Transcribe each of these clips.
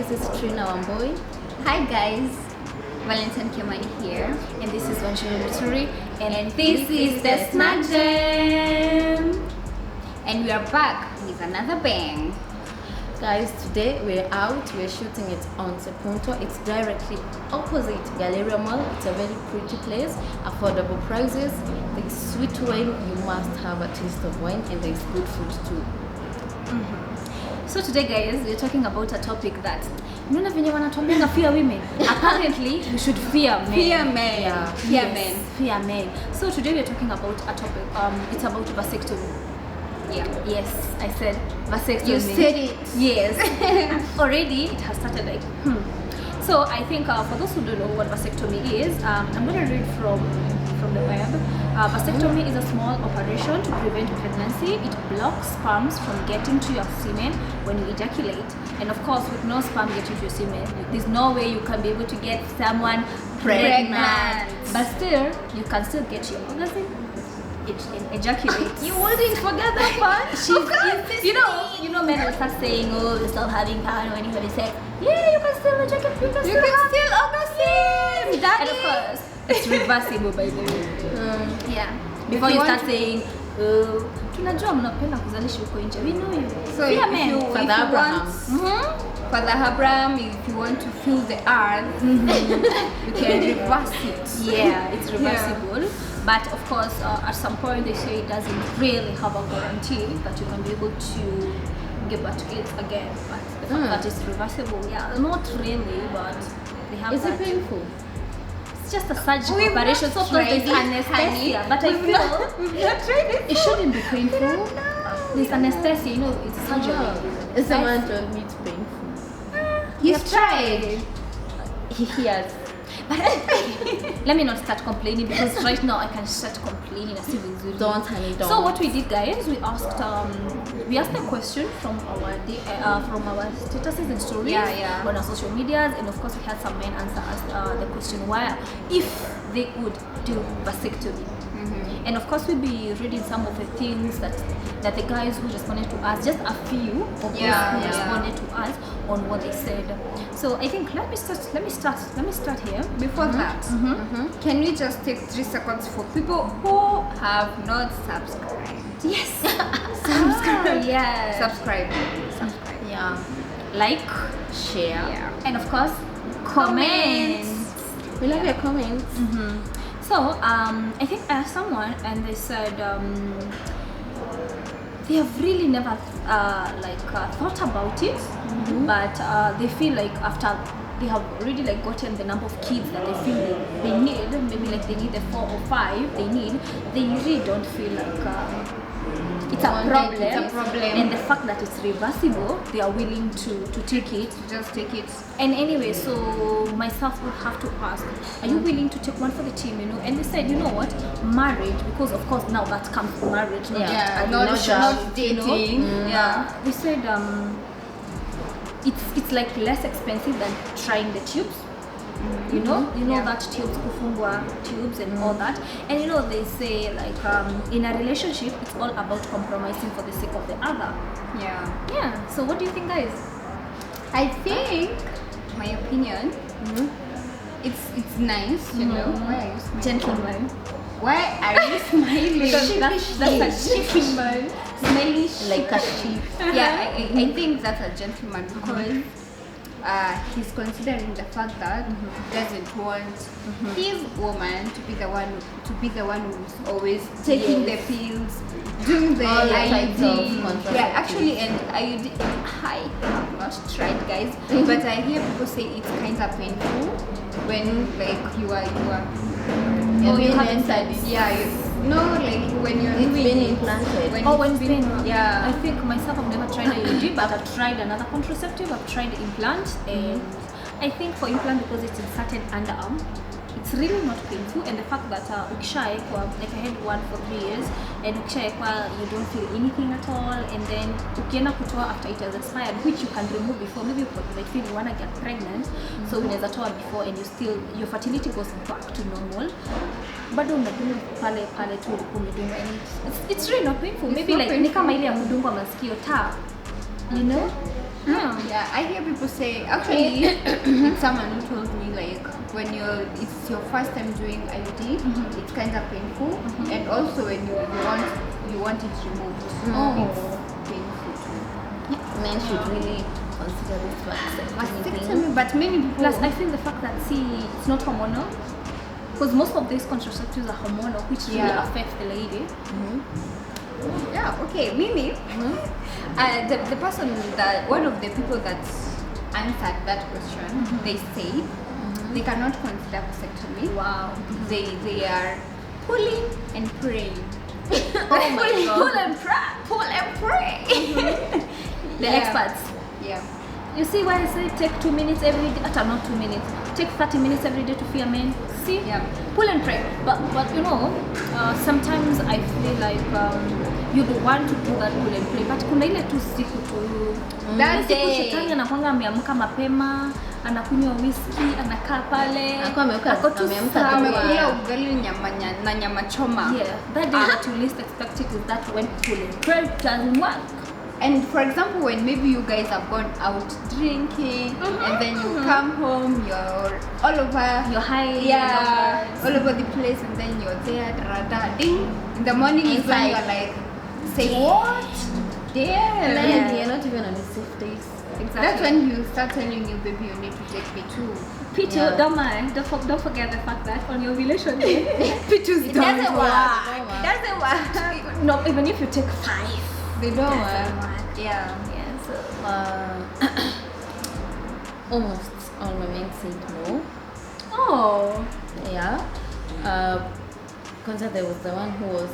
This is Trina Wamboy. Hi guys, Valentine Kimani here, And this is Vanshiro Mituri. and this is the Snack Jam, and we are back with another bang. Guys, today we're out. We're shooting it on Sepunto. It's directly opposite Galleria Mall. It's a very pretty place. Affordable prices. There's sweet wine. You must have a taste of wine. And there's good food too. So today guys, we're talking about a topic that unaona venye wanatuambia fear women. Apparently we should fear men. Fear men. Yeah. Fear men. So today we're talking about a topic. It's about vasectomy. Yeah. Yes, I said vasectomy. You said it. Yes. Already it has started like So I think for those who don't know what vasectomy is, I'm going to read from the web. Vasectomy is a small operation to prevent pregnancy. It blocks sperms from getting to your semen when you ejaculate. And of course, with no sperm getting to your semen, there's no way you can be able to get someone pregnant. But still, you can still get your orgasm. Ejaculate. You wouldn't forget that part. You know, men will start saying, "Oh, you stop having power when you have sex." Yeah, you can still ejaculate. You can still orgasm. And of course, it's reversible by the way. Yeah. Before you start saying, tunajua mnapenda kuzalisha huko nje. We know you. So Fear if men. you Father Abraham. Father Abraham, if you want to fill the earth, you can reverse it. Yeah, it's reversible. But of course, at some point they say it doesn't really have a guarantee that you can be able to give back to it again. But the fact that it's reversible, yeah, not really, but they have Is that. it painful? It's just a surgical We've operation, so not there's tried it, anesthesia. honey. But I feel We've not tried it. it shouldn't be painful. There's anesthesia, you know, it's surgery. Someone told me it's painful. He's tried. He has. But let me not start complaining because right now I can start complaining as if it's Don't, honey, don't. So what we did, guys, we asked a question from our statuses and stories Yeah. on our social medias, and of course we had some men answer us the question why if they would do vasectomy. And of course we'll be reading some of the things that the guys who responded to us, just a few of those who responded to us on what they said. So I think let me start here. Before that, can we just take 3 seconds for people who have not subscribed? Yes. Subscribe. Yeah. Subscribe. Yeah. Like, Share. Yeah. and of course comment. We love your comments. So I think I asked someone and they said they have really never thought about it, but they feel like after they have already like gotten the number of kids that they feel they need, maybe like they need the 4 or 5 they really don't feel like it's a problem. It's a problem. And the fact that it's reversible, they are willing to take it. Just take it. And anyway, so myself would have to ask, are you willing to take one for the team, you know? And they said, you know what, marriage, because of course now that comes to marriage, not just not relationship, you know? dating. Yeah. They said it's like less expensive than trying the tubes. You know that tubes, kufungwa tubes and all that. And you know they say like in a relationship it's all about compromising for the sake of the other. Yeah. So what do you think, guys? I think, my opinion, it's nice, you know. Why are you smiling? Gentleman. Why are you smiling? Because that's a gentleman. Smiling Like a sheep. Yeah, I think that's a gentleman because he's considering the fact that he doesn't want his woman to be the one who's always taking the pills, doing the All types of IUD. contraceptives. Yeah, actually, and IUD, I have not tried, guys, but I hear people say it's kind of painful when like you are you have inside it. yeah. No, like when you're It's doing been it. implanted. When it's been, Yeah. I think myself I've never tried IUD, but I've tried another contraceptive. I've tried implant, and I think for implant because it's inserted underarm, it's really not painful. And the fact that ukishaekwa, like I had one for 3 years, and ukishaekwa you don't feel anything at all, and then ukienda kutoa after it has expired, which you can remove before, maybe like feel you wanna get pregnant, so unaweza toa before and your fertility goes back to normal. Bado unadunga pale tu ulikuwa umedunga, and it's really not painful. Maybe like ni kama ile ya kudungwa masikio taa, you know. Yeah, I hear people say, actually, it's someone who told me like when it's your first time doing IUD, it's kind of painful, and also when you want it removed, it's painful too. Men should really consider this Vasectomy, but many people. Plus, I think the fact that it's not hormonal, because most of these contraceptives are hormonal, which really affects the lady. Yeah, okay, Mimi. The person one of the people that answered that question, they say they cannot consider vasectomy. Wow. They are pulling and praying. Oh my god. Pull and pray. The experts. Yeah. You see why I say take 2 minutes every day? Not 2 minutes. Take 30 minutes every day to fear men. See? Yeah. Pull and pray. But you know, sometimes I feel like you don't want to do that pull and pray. But kuna ile tu siku tu. That Siku day. shetani anakuanga ameamka mapema, anakunywa whisky, anakaa pale. Ako tu sawa. Amekula ugali na nyama choma. Yeah. That day that you least expect it is that when pull and pray doesn't work. And for example, when maybe you guys have gone out drinking and then you come home, you're all over, You're high. yeah, all over the place, and then you're there, ding. In the morning is when you're like, say what? Damn. Then you're not even on the safe days. Exactly. That's when you start telling you, baby, you need to take P2. P2, Yeah. don't mind. Don't forget the fact that on your ovulation day, P2 doesn't work. work. It doesn't work. no, even if you take 5, They don't work. Yeah. yeah. So Almost all my men said no. oh, Yeah. Kwanza there was the one who was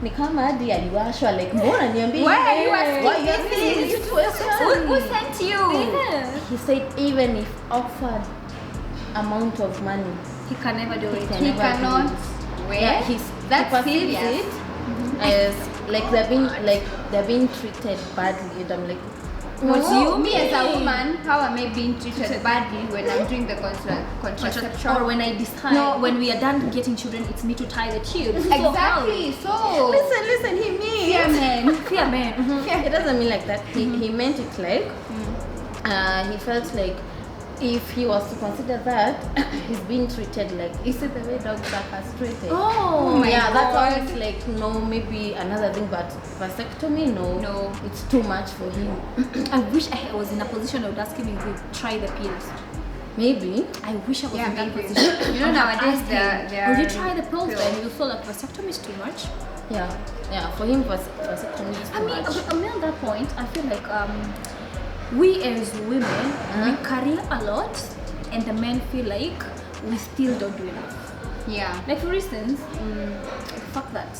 ni kama hadi aliwashwa like mbona niambie Why are you why asking you asking this? this question? Who sent you? yeah. He said even if offered amount of money, He can never do it. can He never do cannot. it. Where? Yeah, he That's perceives serious. it as like they're being treated badly, and I'm like, What no, you, me as a woman, how am I being treated badly when I'm doing the contraception? Or when I decide, when we are done getting children, it's me to tie the tubes. Exactly. So listen, he means yeah, man. Fear men. It doesn't mean like that. He meant it like he felt like if he was to consider that, he's being treated like, is it the way dogs are castrated? Oh my yeah, that's why God. it's like no, maybe another thing, but vasectomy, no, it's too much for him. I wish I was in a position I would ask him if he would try the pills. Maybe. I wish I was Yeah, in that maybe. position. You know, I would nowadays ask there him, would you are try the pills pills. then? You feel like vasectomy is too much? Yeah. For him, vasectomy is too much. I mean, at that point, I feel like we as women, we carry a lot, and the men feel like we still don't do enough. Yeah. Like for instance, fuck that.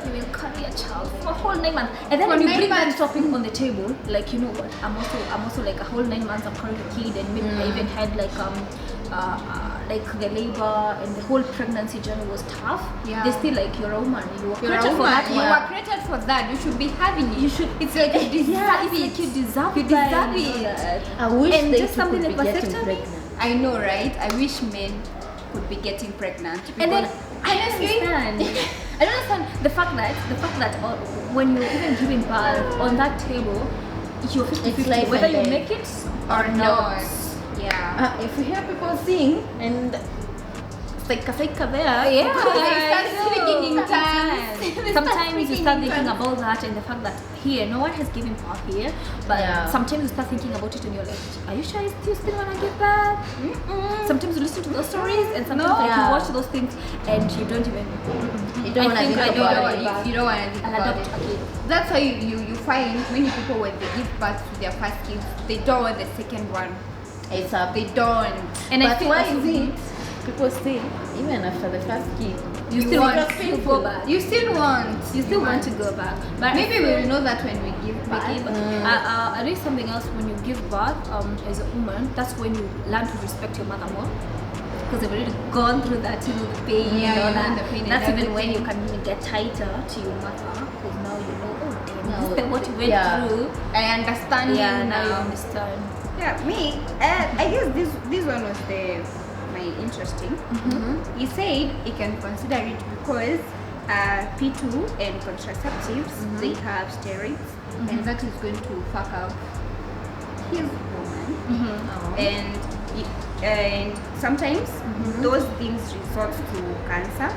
You will carry a child for a whole 9 months, and then For when you 9 bring that months. topic on the table, like you know what, I'm also like a whole 9 months I'm carrying a kid, and maybe I even had like the labor and the whole pregnancy journey was tough. Yeah. They still like you're a woman. You were You're a created for woman. that. You one. were created for that. You should be having it. You should. It's like you deserve Yeah, it's it. like you deserve You it. deserve You know it. that. I wish And they just too something could like be getting vasectomy. pregnant. I know, right? I wish men could be getting pregnant. And then because- I understand. I don't understand the fact that when you're even giving birth on that table, you're 50-50 life whether and you death. make it or not. Yeah. If you hear people sing and saika there, Yeah, They start speaking in tongues. They start sometimes you speaking start in thinking tongues. about that and the fact that here no one has given birth here, but Yeah. sometimes you start thinking about it and you're like, are you sure you still wanna give birth? Sometimes you listen to those stories and sometimes No. like, you Yeah. watch those things and you don't even. you don't want to think think I don't about know it. You don't want to think I'll about adopt it. a kid. That's why you find many people when they give birth to their first kids, they don't want the second one. It's a They don't. And I but feel why that's- is it people say even after the first kid You still want want to go back. You still want. You still want to go back. But Maybe we will know that when we give birth. I read something else when you give birth as a woman, that's when you learn to respect your mother more. Because they've already gone through that, you know, the pain Yeah, and all you know that. the pain and That's even when everything. you can even get tighter to your mother. Because now you know, oh damn, No, this is what you went yeah. through. I understand Yeah, you now you now. understand. Yeah, me. I guess this one was my interesting. He said he can consider it because P2 and contraceptives they have steroids, and that is going to fuck up his woman, Oh. and sometimes those things resort to cancer,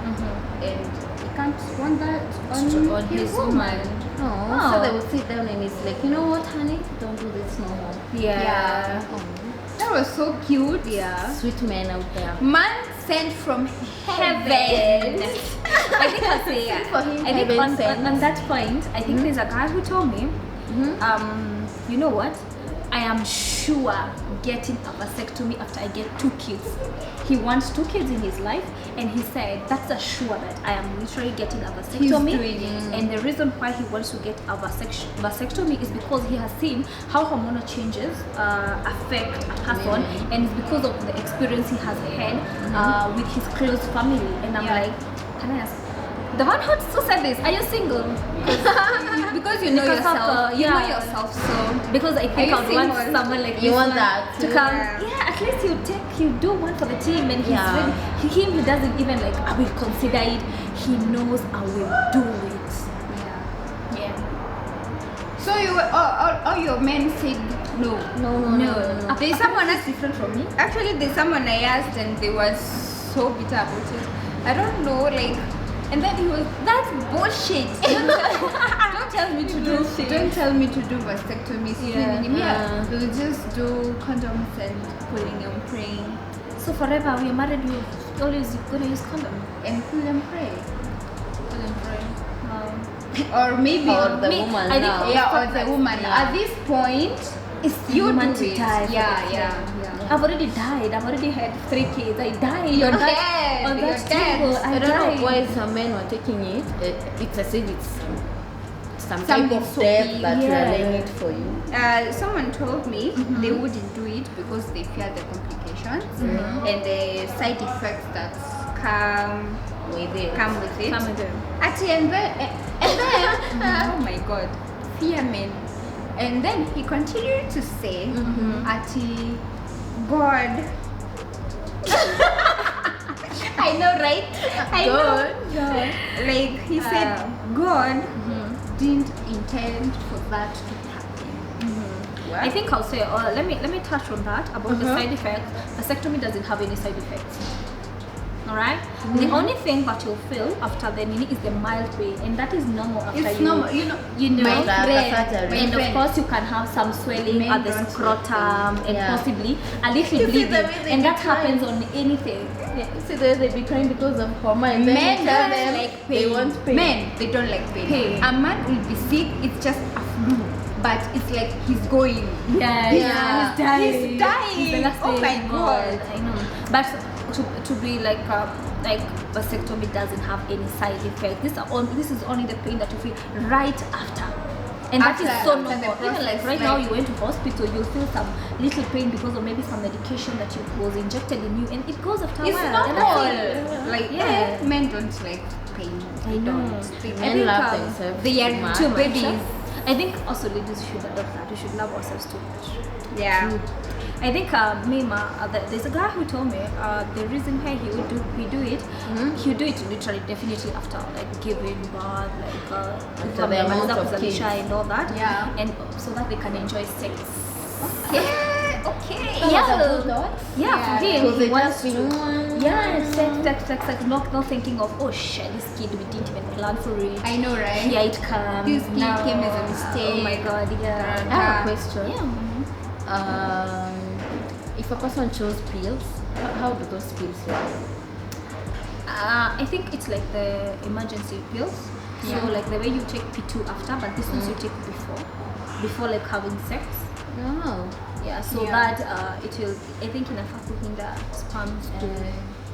and he can't want that on his woman. Oh, so they would sit down and it's like, you know what, honey? Don't do this no more. Yeah. Oh, That was so cute. Yeah. sweet men out there. Man sent from heaven. I think I'll say For him, I think heaven sent. on that point, I think there's a guy who told me, you know what? I am sure getting a vasectomy after I get 2 kids. He wants 2 kids in his life, and he said that's a sure that I am literally getting a vasectomy. doing it. And the reason why he wants to get a vasectomy is because he has seen how hormonal changes affect a person, and it's because of the experience he has had with his close family. And I'm like, can I ask? The one who said this, are you single? Because you know Because of yourself. the- You know yeah. yourself, so Because I think you I would want single? someone like You this want one that to too? come. Yeah. Yeah, at least you do one for the team, and he's Yeah. ready. He doesn't even like I will consider it. He knows I will do it. Yeah. So you all your men said no. No. There's someone else different from me. Actually, there's someone I asked and they was so bitter about it. I don't know, like, and then he was, that's bullshit. Don't tell me to do. Bullshit. Don't tell me to do vasectomy. Yeah. We'll just do condoms and pulling and praying So forever we are married. We always gonna use condom. and pull and pray. Pull and pray. Or maybe Or the Me, woman I think now. yeah, or the woman. Yeah. At this point, It's you human do to it. die. for Yeah, the yeah, kid. yeah. I've already died. I've already had 3 kids. I died. You're on that, dead. On that You're dead. table. I I don't died. know why some men were taking it. It's as if it's some type Something of so death big. that we Yeah. are laying it for you. Someone told me they wouldn't do it because they fear the complications and the side effects that come With it. come with it. Come with it. Actually, and then oh my god, fear men. And then he continued to say, Ati, God. I know, right? I know. Like he said, God didn't intend for that to happen. I think I'll say, let me touch on that about the side effects. Vasectomy doesn't have any side effects. Alright? The only thing that you'll feel after the mini is the mild pain, and that is normal after It's you. normal, You know, my friend, my and of friend. course you can have some swelling Men at the don't scrotum and Yeah. possibly a little You see bleeding, the way they and that decline. happens on anything. See, they be crying because of hormone. Then Men you tell don't them like they pain. want pain. Men, they don't like pain. Pain. A man will be sick, it's just a flu. But it's like he's going. Yeah, Yeah. he's dying. He's dying. He's the last Oh day. my God. I know. But to be like vasectomy doesn't have any side effect. This is only the pain that you feel right after. And that is After- so after the normal. Even like process, right now like- you went to hospital, you'll feel some little pain because of maybe some medication that was injected in you, and it goes after a It's while. And normal. that's it. Like Yeah. men don't like pain. I know. They Men think, love themselves they too are much. two Much, babies. huh? I think also ladies should adopt that. We should love ourselves too much. Yeah. I think there's a guy who told me the reason why he would do it, he would do it literally definitely after like giving birth, like After the amount of kids. and all that, Yeah. and so that they can enjoy sex. Okay. That was a Yeah. good thought. Yeah, Yeah. for him, Because he they wants just to. been Yeah, sex, not thinking of shit, this kid we didn't even plan for it. I know, right? Here it comes. This kid now. came as a mistake. Oh my god, yeah. I have a question. Yeah. If a person chose pills, how do those pills work? I think it's like the emergency pills. So like the way you take P2 after, but this one's you take before like having sex. Oh. Yeah, so Yeah. that it will. I think in a in the sperms to.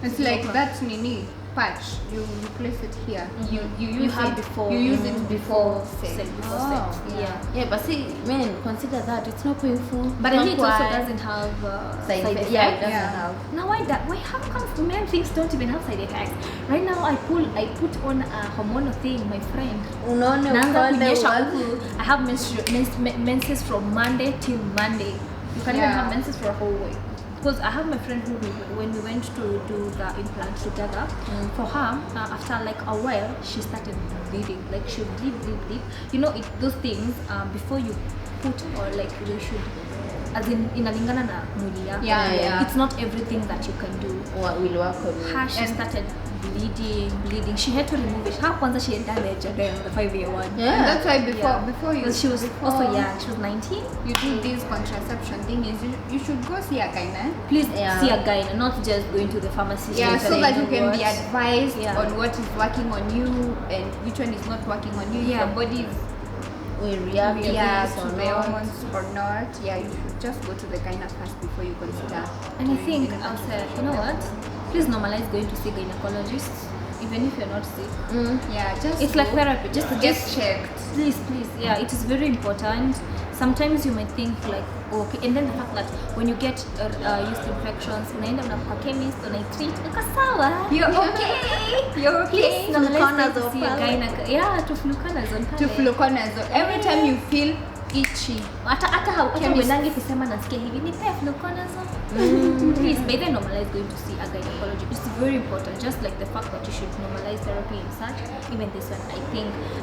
It's like that nini patch. You place it here. You use have it before. You use it before sex. Before Oh. sex. Yeah. Yeah, but see, men, consider that it's not painful. But I think it also Why? doesn't have Side side effects. effects. Yeah, it doesn't Yeah. have. Now why how come men things don't even have side effects? Right now I put on a hormonal thing, my friend. Unaona Naanza upande kunyesha wa- huku. I have menses from Monday till Monday. You can even Yeah. have menses for a whole week. Because I have my friend who, when we went to do the implant together, for her, after like a while, she started bleeding. Like she would bleed. You know, those things, before you put or like you should as in inalingana na mwili yako. Yeah. It's not everything that you can do. What will work on you? She started bleeding. She had to remove it. Her kwanza she had damage and then the 5-year one. Yeah. And that's why before you, Because she was before also young. She was 19. you do this contraception thing, is you should go see a gynae. Please Yeah. see a guy, not just going to the pharmacy. Yeah, later so and that you know can be what. advised Yeah. on what is working on you and which one is not working on you. Yeah. If your body is We react to this to or the not. hormones or not. Yeah, you should just go to the gynae first before you consider. And I doing think any I'll say, you know what? Please normalize going to see gynecologists, even if you're not sick. Yeah, just It's like go. therapy. Just Get checked. Please. Yeah, it is very important. Sometimes you might think like, okay, and then the fact that when you get yeast infections, unaenda unakuwa chemist, unaitreat, uko sawa. You're okay. You're okay. Please normalize going to see a Fluconazole. gynecologist. Yeah, to fluconazole To pale. fluconazole. Every time you feel itchy. hata Chemist. uendangi kusema nasikia hivi nipe fluconazole. Please, by then normalize going to see a gynecologist. It's very important, just like the fact that you should normalize therapy and such. Even this one,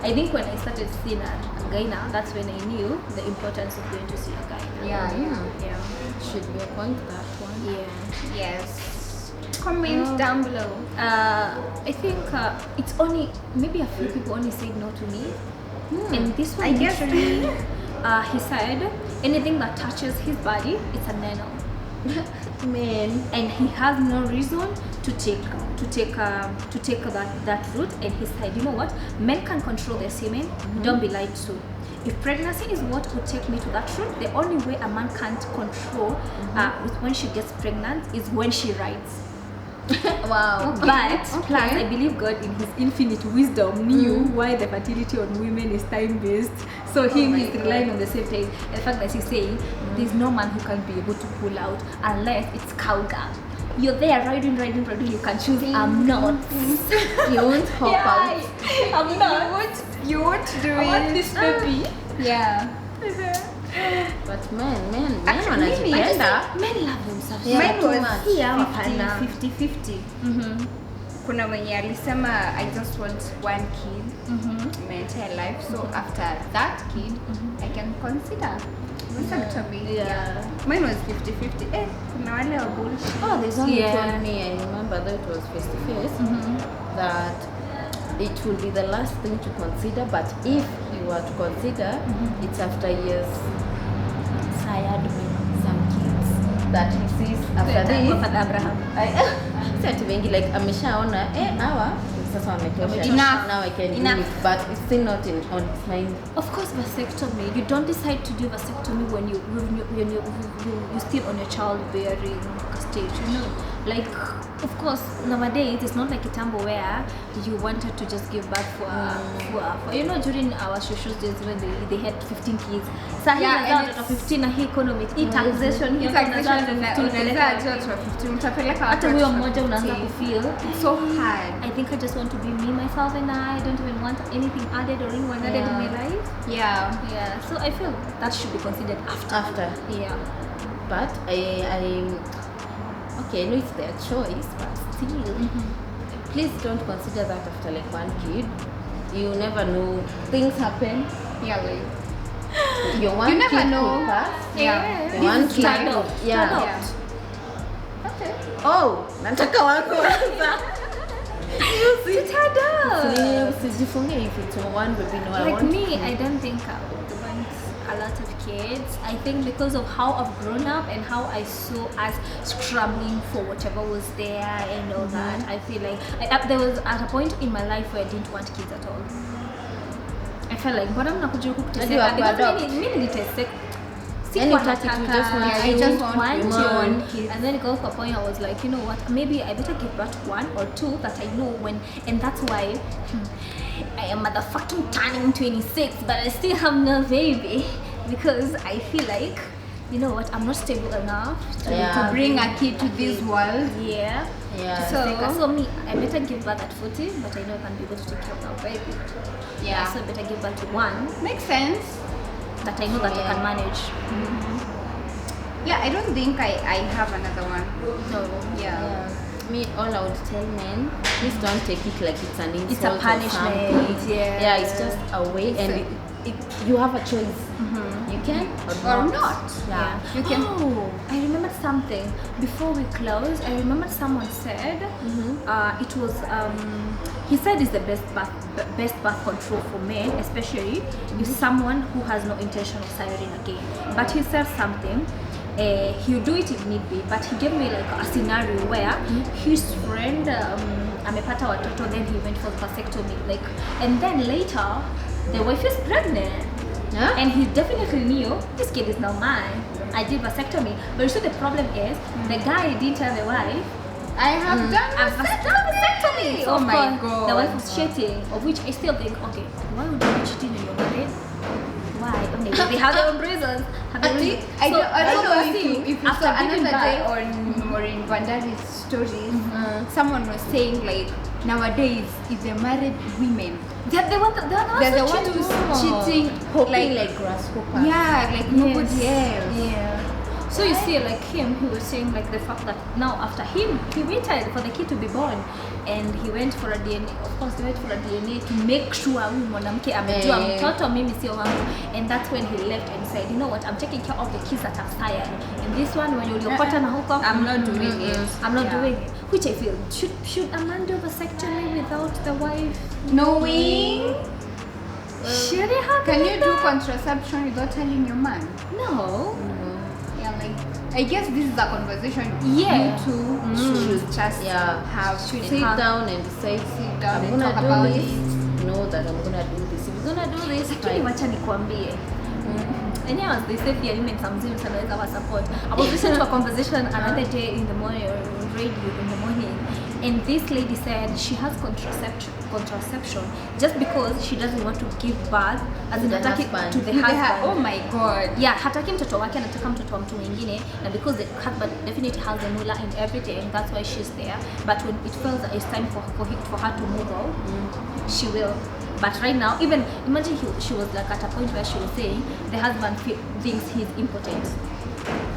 I think when I started seeing a gyna, that's when I knew the importance of going to see a gyna. Yeah. Should be a point that one. Yeah. Yes. Comment down below. I think it's only maybe a few people only said no to me, and this one I guess- literally, he said anything that touches his body, it's a nano. Man. And he has no reason to take that route. And he said, you know what, men can control their semen. Don't be lied to. If pregnancy is what would take me to that route, the only way a man can't control with when she gets pregnant is when she rides. Wow. But plus, I believe God in His infinite wisdom knew why the fertility on women is time-based. So he's relying on the same time. And the fact that he's saying there's no man who can be able to pull out unless it's cowgirl. You're there riding, you can choose. I'm not. You won't hop out. I'm not. You won't do I want this baby. Yeah. But men Actually, wanajipenda. Men love themselves. Yeah, Mine too was much. Yeah, 50-50. Kuna mwenye alisema I just want one kid my entire life, so after that kid I can consider vasectomy. Yeah. Mine was 50-50. Kuna wale wa bullshit. Oh, there's only Yeah. told me, I remember that it was face to face, that it will be the last thing to consider, but if you were to consider, it's after years sired with some kids that he sees after this. Father Abraham. Si ati wengi like ameshaona hawa sasa wametosha. Enough. Now I can do Enough. it, but it's still not on his mind. Of course, vasectomy. You don't decide to do vasectomy when you're still on your childbearing stage. You know, like of course nowadays it's not like Kitambo where you wanted to just give birth for you know, during our social days when they had 15 kids. So Yeah, and out of 15 na hii economy, hii taxation, Hii taxation unaweza acha watu wa 15 utapeleka hata watu huyo wa mmoja unaanza 15. kufeel It's so hard. I think I just want to be me, myself, and I don't even want anything added or anyone added in my life. Yeah. Yeah, so I feel that should be considered after. Yeah. But I okay, I know it's their choice, but still, please don't consider that after like one kid. You never know, things happen. Yeah, like Your one You never kid know. could pass. Yeah. Your one kid Stand could, up. yeah. Stand up. Yeah. Okay. Oh, nataka wako kwanza. Usijifungie if it's one baby, no, I Like want me, two. I don't think I would want a lot of kids. I think because of how I've grown up and how I saw us scrambling for whatever was there and all that, I feel like there was at a point in my life where I didn't want kids at all. I felt like, but I'm not going to Hadi wa kuadopt. Yani utaki tu, just want Yeah, you just want your one. own kids. And then it got to a point I was like, you know what, maybe I better give birth to one or two that I know when, and that's why I am motherfucking turning 26, but I still have no baby because I feel like, you know what, I'm not stable enough To bring a kid to this world. Yeah. Yeah. So me, I better give birth at 40, but I know I can be able to take care of my baby. Yeah. So I better give birth to one Makes sense. that I know that I can manage. Yeah, I don't think I have another one. No. Yeah. Me, all I would tell men, please don't take it like it's an insult. It's a or punishment, something. yeah. Yeah, it's just a way, and you have a choice. You can or not. Yeah. You can. Oh, I remembered something. Before we close, I remembered someone said it was he said it's the best birth control for men, especially if someone who has no intention of siring again. But he said something. He'll do it if need be, but he gave me like a scenario where his friend amepata watoto, then he went for vasectomy, like, and then later the wife is pregnant. Yeah. And he definitely knew this kid is not mine. I did vasectomy, but you see the problem is the guy didn't tell the wife. I have done I've done vasectomy. So Oh of my course, God. the wife was cheating, of which I still think, okay, why would you be cheating when you're married? Why? Okay, they have their own reasons. Have their own reasons. I don't know so if you after saw giving another day birth- on Maureen Bandari's stories, someone was saying like nowadays if they're married women, they're the ones they're the one cheating. who's cheating, Hoping like grasshopper. yeah, like nobody else. Yeah. So you see, like him, he was saying like the fact that now after him, he waited for the kid to be born, and he went for a DNA. Of course, he went for a DNA to make sure huyu mwanamke amejua mtoto mimi sio wangu, and that's when he left and said, you know what, I'm taking care of the kids that I've sired, and this one when uliopata na huko, I'm not doing it. I'm not Yeah. doing it. Which I feel should a man do vasectomy without the wife Knowing, should he have can it you do done? contraception without telling your man? No. Yeah, like I guess this is a conversation Yeah. you two should just have. Should Sit sit down. down and decide, down I'm and gonna talk do about this. it. Know that I'm gonna do this. If you're gonna do this, Lakini fine. wacha nikwambie. Anyways, they say pia women sometimes anaweza wa support. I was listening to a conversation another day in the morning, or on radio in the morning, and this lady said she has contraception just because she doesn't want to give birth as in To the hataki husband. to the You husband. oh my god. Yeah, hataki mtoto wake, anataka mtoto wa mtu mwingine, na because the husband definitely has the mullah and everything, that's why she's there. But when it feels that it's time for her to move out, she will. But right now, even imagine she was like at a point where she was saying the husband thinks he's impotent.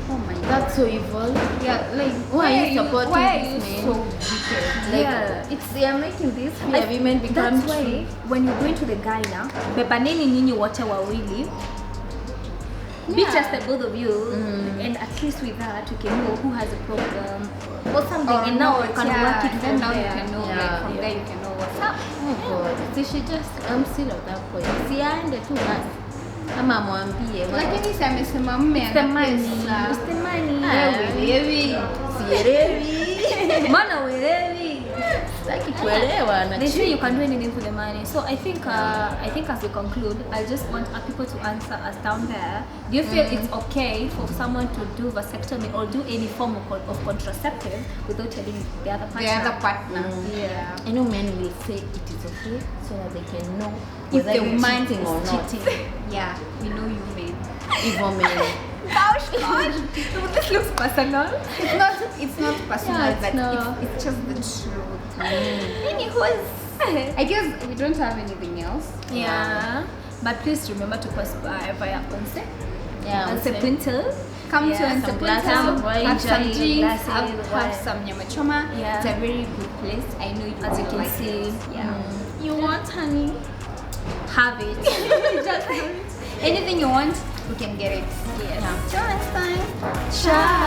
Oh my god. That's so evil. Yeah, like Why are you supporting why are this you man? so wicked? Like, Yeah. they are making this fear women become That's why true. when you go into the guy now, bebaneni nyinyi wote wawili, be Yeah. tested both of you, and at least with that you can know who has a problem or something, Or and now not, you can yeah, work it and from then now there. you can know, like Yeah. from there you can know what's up. Oh God. So she just, I'm still at that point. Si aende tu basi. Ama amwambie. Lakini si amesema mume It's the ana money. pesa. It's the money. Wewe, Sielewi. Mbona uelewi? Sitaki kuelewa na They say you can do anything for the money. So I think as we conclude, I just want people to answer us down there. Do you feel it's okay for someone to do vasectomy or do any form of contraceptive without telling the other partner? the other partner. Yeah. I know men will say it is okay so that they can know If whether the you're man cheating or is not. cheating. Yeah, we know you men. Evil men. Gosh, gosh. This looks personal. It's not personal, Yeah, it's but not. it's just the truth. Anyways, I guess we don't have anything else. Yeah. But please remember to pass by via Onse. Yeah, Onse Onse. Pinto. Come to Yeah, and some support glasses us, of wine, have some enjoy the drinks, glasses, have wine. some nyama choma. Yeah. It's a very good place. I know you As you will can like see. it. Yeah. You want honey? Have it. Just anything you want, we can get it. Yes. Till next time. Ciao.